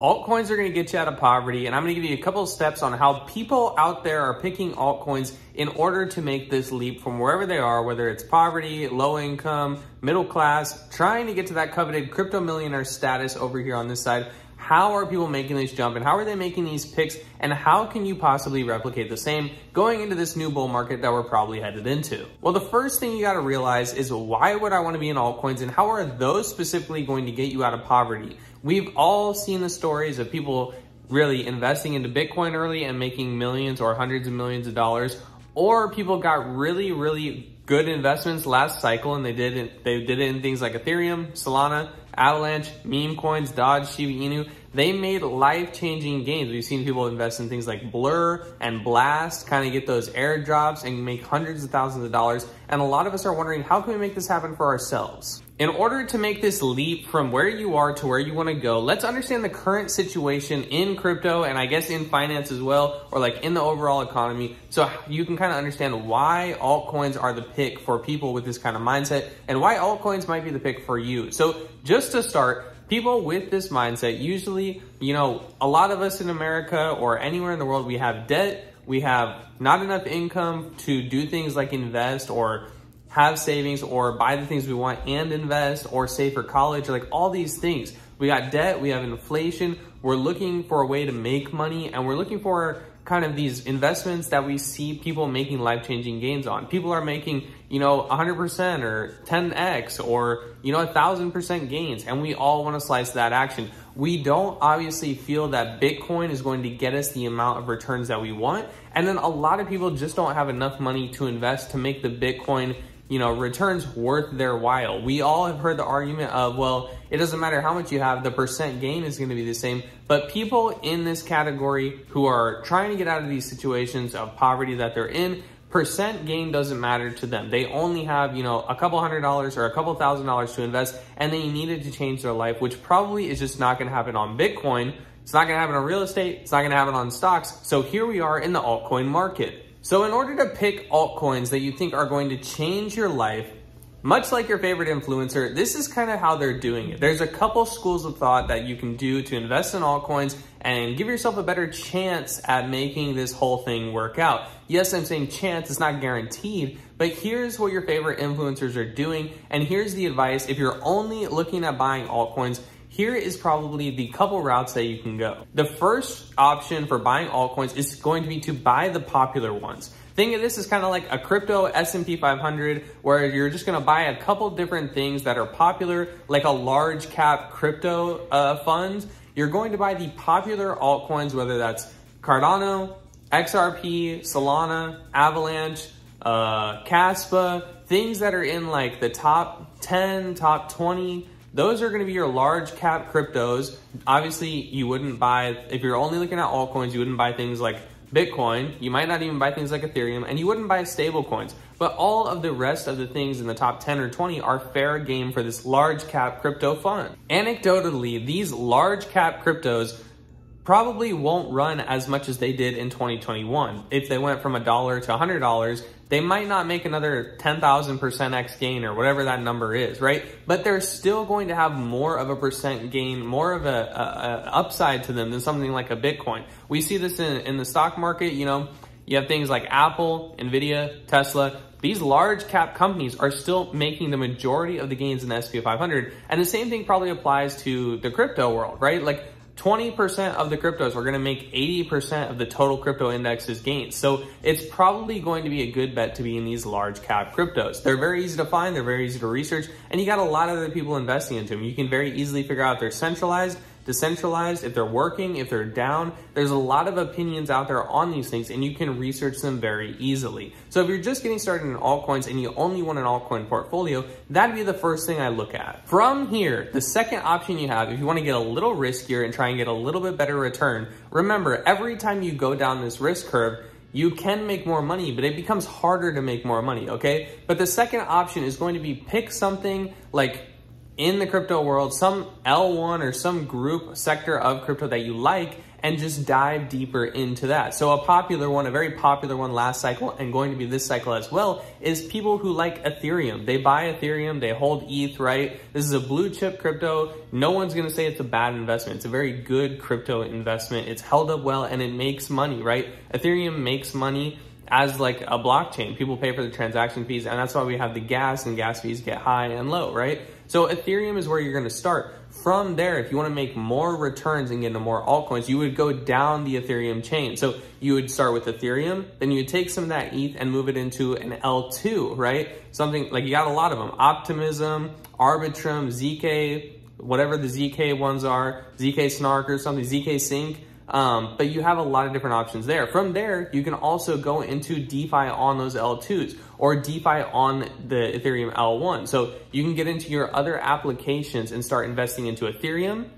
Altcoins are going to get you out of poverty, and I'm going to give you a couple of steps on how people out there are picking altcoins in order to make this leap from wherever they are, whether it's poverty, low income, middle class, trying to get to that coveted crypto millionaire status over here on this side. How are people making this jump, and how are they making these picks, and how can you possibly replicate the same going into this new bull market that we're probably headed into? Well, the first thing you got to realize is, why would I want to be in altcoins, and how are those specifically going to get you out of poverty? We've all seen the stories of people really investing into Bitcoin early and making millions or hundreds of millions of dollars, or people got really good investments last cycle and they did it in things like Ethereum, Solana, Avalanche, meme coins, Doge, Shiba Inu. They made life-changing gains. We've seen people invest in things like Blur and Blast, kind of get those airdrops and make hundreds of thousands of dollars. And a lot of us are wondering, how can we make this happen for ourselves? In order to make this leap from where you are to where you want to go, let's understand the current situation in crypto, and I guess in finance as well, or like in the overall economy, so you can kind of understand why altcoins are the pick for people with this kind of mindset and why altcoins might be the pick for you. So just to start, people with this mindset, usually, a lot of us in America or anywhere in the world, we have debt, we have not enough income to do things like invest or have savings or buy the things we want and invest or save for college, like all these things. We got debt, we have inflation, we're looking for a way to make money, and we're looking for kind of these investments that we see people making life-changing gains on. People are making, 100% or 10x or, 1,000% gains, and we all want to slice that action. We don't obviously feel that Bitcoin is going to get us the amount of returns that we want, and then a lot of people just don't have enough money to invest to make the Bitcoin returns worth their while. We all have heard the argument of, well, it doesn't matter how much you have, the percent gain is going to be the same. But people in this category who are trying to get out of these situations of poverty that they're in, percent gain doesn't matter to them. They only have, a couple $100s or a couple $1,000s to invest, and they needed to change their life, which probably is just not going to happen on Bitcoin. It's not going to happen on real estate. It's not going to happen on stocks. So here we are in the altcoin market. So in order to pick altcoins that you think are going to change your life, much like your favorite influencer, this is kind of how they're doing it. There's a couple schools of thought that you can do to invest in altcoins and give yourself a better chance at making this whole thing work out. Yes, I'm saying chance, it's not guaranteed, but here's what your favorite influencers are doing, and here's the advice. If you're only looking at buying altcoins, here is probably the couple routes that you can go. The first option for buying altcoins is going to be to buy the popular ones. Think of this as kind of like a crypto S&P 500, where you're just gonna buy a couple different things that are popular, like a large cap crypto fund. You're going to buy the popular altcoins, whether that's Cardano, XRP, Solana, Avalanche, Caspa, things that are in like the top 10, top 20. Those are going to be your large cap cryptos. Obviously, you wouldn't buy, if you're only looking at altcoins, you wouldn't buy things like Bitcoin. You might not even buy things like Ethereum, and you wouldn't buy stable coins. But all of the rest of the things in the top 10 or 20 are fair game for this large cap crypto fund. Anecdotally, these large cap cryptos probably won't run as much as they did in 2021. If they went from $1 to $100, they might not make another 10,000% X gain or whatever that number is, right? But they're still going to have more of a percent gain, more of a upside to them than something like a Bitcoin. We see this in the stock market. You have things like Apple, Nvidia, Tesla. These large cap companies are still making the majority of the gains in the S&P 500. And the same thing probably applies to the crypto world, right? Like 20% of the cryptos are going to make 80% of the total crypto index's gains. So it's probably going to be a good bet to be in these large cap cryptos. They're very easy to find, they're very easy to research, and you got a lot of other people investing into them. You can very easily figure out if they're centralized, decentralized, if they're working, if they're down. There's a lot of opinions out there on these things, and you can research them very easily. So if you're just getting started in altcoins and you only want an altcoin portfolio, that'd be the first thing I look at. From here, the second option you have, if you want to get a little riskier and try and get a little bit better return, remember, every time you go down this risk curve, you can make more money, but it becomes harder to make more money, okay? But the second option is going to be pick something like in the crypto world, some L1 or some group sector of crypto that you like, and just dive deeper into that. So a popular one, a very popular one last cycle and going to be this cycle as well, is people who like Ethereum. They buy Ethereum, they hold ETH, right? This is a blue chip crypto. No one's gonna say it's a bad investment. It's a very good crypto investment. It's held up well and it makes money, right? Ethereum makes money as like a blockchain. People pay for the transaction fees, and that's why we have the gas, and gas fees get high and low, right? So Ethereum is where you're gonna start. From there, if you wanna make more returns and get into more altcoins, you would go down the Ethereum chain. So you would start with Ethereum, then you would take some of that ETH and move it into an L2, right? Something like, you got a lot of them: Optimism, Arbitrum, ZK, whatever the ZK ones are, ZK Snark or something, ZK Sync. But you have a lot of different options there. From there, you can also go into DeFi on those L2s or DeFi on the Ethereum L1. So you can get into your other applications and start investing into Ethereum,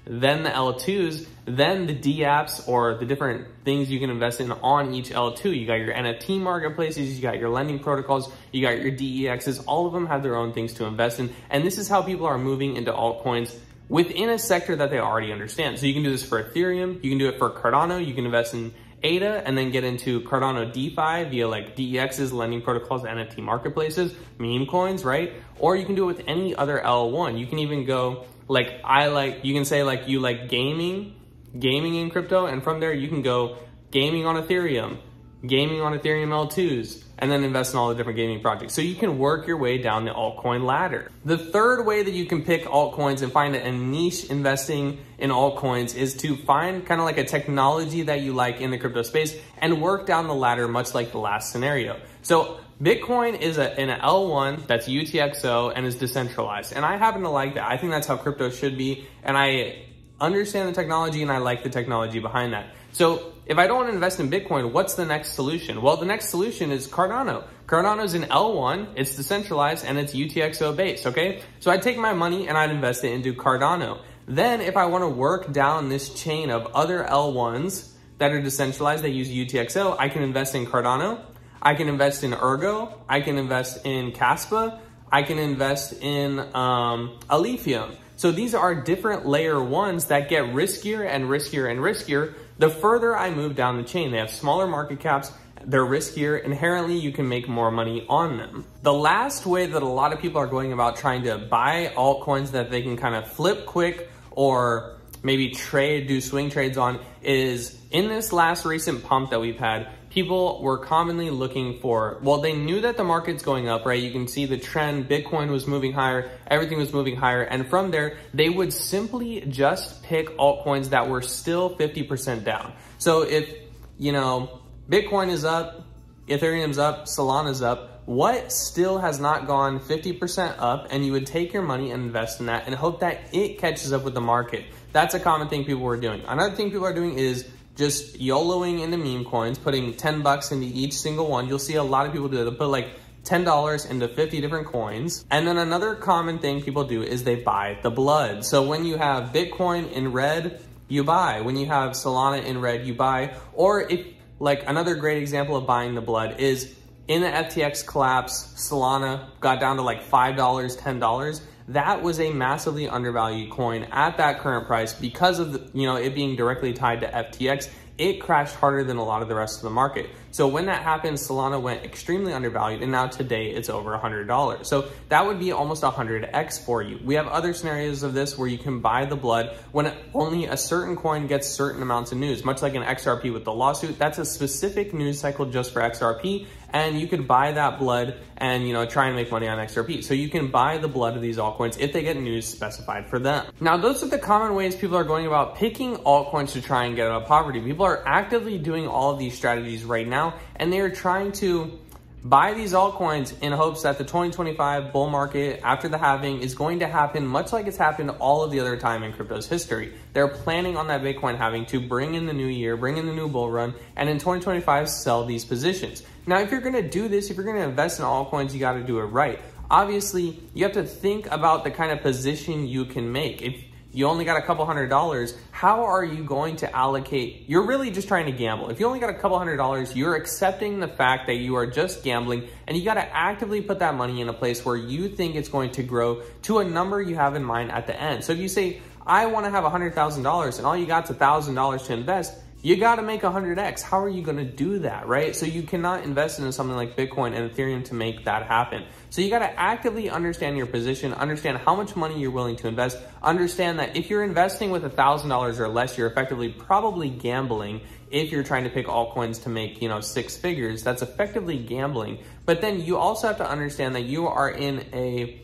then the L2s, then the dApps or the different things you can invest in on each L2. You got your NFT marketplaces, you got your lending protocols, you got your DEXs. All of them have their own things to invest in. And this is how people are moving into altcoins within a sector that they already understand. So you can do this for Ethereum, you can do it for Cardano, you can invest in ADA and then get into Cardano DeFi via like DEXs, lending protocols, NFT marketplaces, meme coins, right? Or you can do it with any other L1. You can even go like, you can say like you like gaming in crypto, and from there you can go gaming on Ethereum L2s, and then invest in all the different gaming projects. So you can work your way down the altcoin ladder. The third way that you can pick altcoins and find a niche investing in altcoins is to find kind of like a technology that you like in the crypto space and work down the ladder, much like the last scenario. So Bitcoin is in an L1 that's UTXO and is decentralized. And I happen to like that. I think that's how crypto should be. And I understand the technology and I like the technology behind that. So if I don't want to invest in Bitcoin, what's the next solution? Well, the next solution is Cardano. Cardano is in L1, it's decentralized, and it's UTXO based, okay? So I'd take my money and I'd invest it into Cardano. Then if I want to work down this chain of other L1s that are decentralized, that use UTXO, I can invest in Cardano, I can invest in Ergo, I can invest in Caspa, I can invest in Alephium. So these are different layer ones that get riskier and riskier and riskier the further I move down the chain. They have smaller market caps, they're riskier, inherently you can make more money on them. The last way that a lot of people are going about trying to buy altcoins that they can kind of flip quick or maybe do swing trades on is, in this last recent pump that we've had, people were commonly looking for, well, they knew that the market's going up, right? You can see the trend, Bitcoin was moving higher, everything was moving higher. And from there, they would simply just pick altcoins that were still 50% down. So if, you know, Bitcoin is up, Ethereum's up, Solana's up, what still has not gone 50% up? And you would take your money and invest in that and hope that it catches up with the market. That's a common thing people were doing. Another thing people are doing is just YOLOing into meme coins, putting 10 bucks into each single one. You'll see a lot of people do it. They'll put like $10 into 50 different coins. And then another common thing people do is they buy the blood. So when you have Bitcoin in red, you buy. When you have Solana in red, you buy. Or if, like, another great example of buying the blood is in the FTX collapse, Solana got down to like $5, $10. That was a massively undervalued coin at that current price because of it being directly tied to FTX. It crashed harder than a lot of the rest of the market. So when that happened, Solana went extremely undervalued, and now today it's over $100. So that would be almost 100x for you. We have other scenarios of this where you can buy the blood when only a certain coin gets certain amounts of news, much like an XRP with the lawsuit. That's a specific news cycle just for XRP, and you could buy that blood and try and make money on XRP. So you can buy the blood of these altcoins if they get news specified for them. Now, those are the common ways people are going about picking altcoins to try and get out of poverty. People are actively doing all of these strategies right now, and they are trying to buy these altcoins in hopes that the 2025 bull market after the halving is going to happen much like it's happened all of the other time in crypto's history. They're planning on that Bitcoin halving to bring in the new year, bring in the new bull run, and in 2025 sell these positions. Now, if you're going to do this, if you're going to invest in altcoins, you got to do it right. Obviously, you have to think about the kind of position you can make. If you only got a couple $100, how are you going to allocate? You're really just trying to gamble. If you only got a couple $100, you're accepting the fact that you are just gambling, and you got to actively put that money in a place where you think it's going to grow to a number you have in mind at the end. So if you say, I want to have $100,000 and all you got is $1,000 to invest, you got to make 100x. How are you going to do that, right? So you cannot invest in something like Bitcoin and Ethereum to make that happen. So you got to actively understand your position, understand how much money you're willing to invest, understand that if you're investing with $1,000 or less, you're effectively probably gambling. If you're trying to pick altcoins to make, 6 figures, that's effectively gambling. But then you also have to understand that you are in a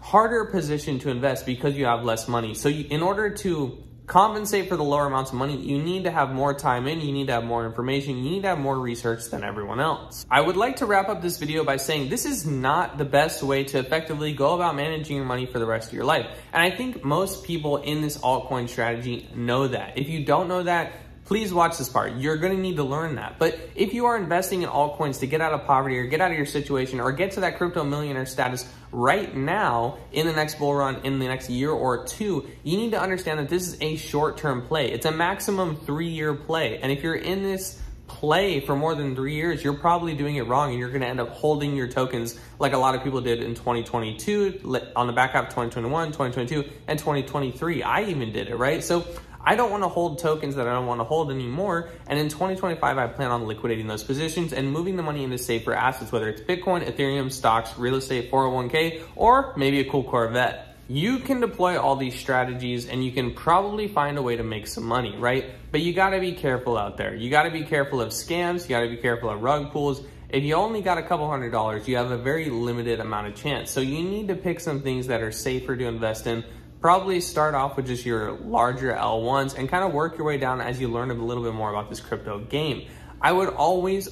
harder position to invest because you have less money. So in order to compensate for the lower amounts of money, you need to have more time in, you need to have more information, you need to have more research than everyone else. I would like to wrap up this video by saying this is not the best way to effectively go about managing your money for the rest of your life. And I think most people in this altcoin strategy know that. If you don't know that, please watch this part. You're going to need to learn that. But if you are investing in altcoins to get out of poverty or get out of your situation or get to that crypto millionaire status right now in the next bull run, in the next year or two, you need to understand that this is a short-term play. It's a maximum 3-year play. And if you're in this play for more than 3 years, you're probably doing it wrong, and you're going to end up holding your tokens like a lot of people did in 2022, on the back half of 2021, 2022, and 2023. I even did it, right? So I don't want to hold tokens that I don't want to hold anymore. And in 2025, I plan on liquidating those positions and moving the money into safer assets, whether it's Bitcoin, Ethereum, stocks, real estate, 401k, or maybe a cool Corvette. You can deploy all these strategies and you can probably find a way to make some money, right? But you got to be careful out there. You got to be careful of scams. You got to be careful of rug pulls. If you only got a couple $100, you have a very limited amount of chance. So you need to pick some things that are safer to invest in. Probably start off with just your larger L1s and kind of work your way down as you learn a little bit more about this crypto game. I would always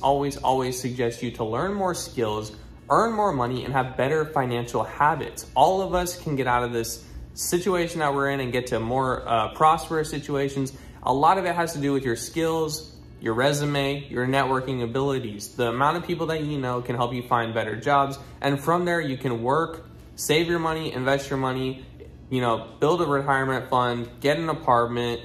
suggest you to learn more skills, earn more money, and have better financial habits. All of us can get out of this situation that we're in and get to more prosperous situations. A lot of it has to do with your skills, your resume, your networking abilities. The amount of people that you know can help you find better jobs. And from there, you can work, save your money, invest your money, build a retirement fund, get an apartment,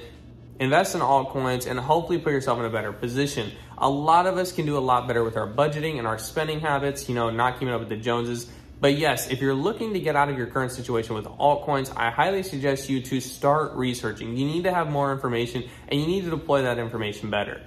invest in altcoins, and hopefully put yourself in a better position. A lot of us can do a lot better with our budgeting and our spending habits, not keeping up with the Joneses. But yes, if you're looking to get out of your current situation with altcoins, I highly suggest you to start researching. You need to have more information and you need to deploy that information better.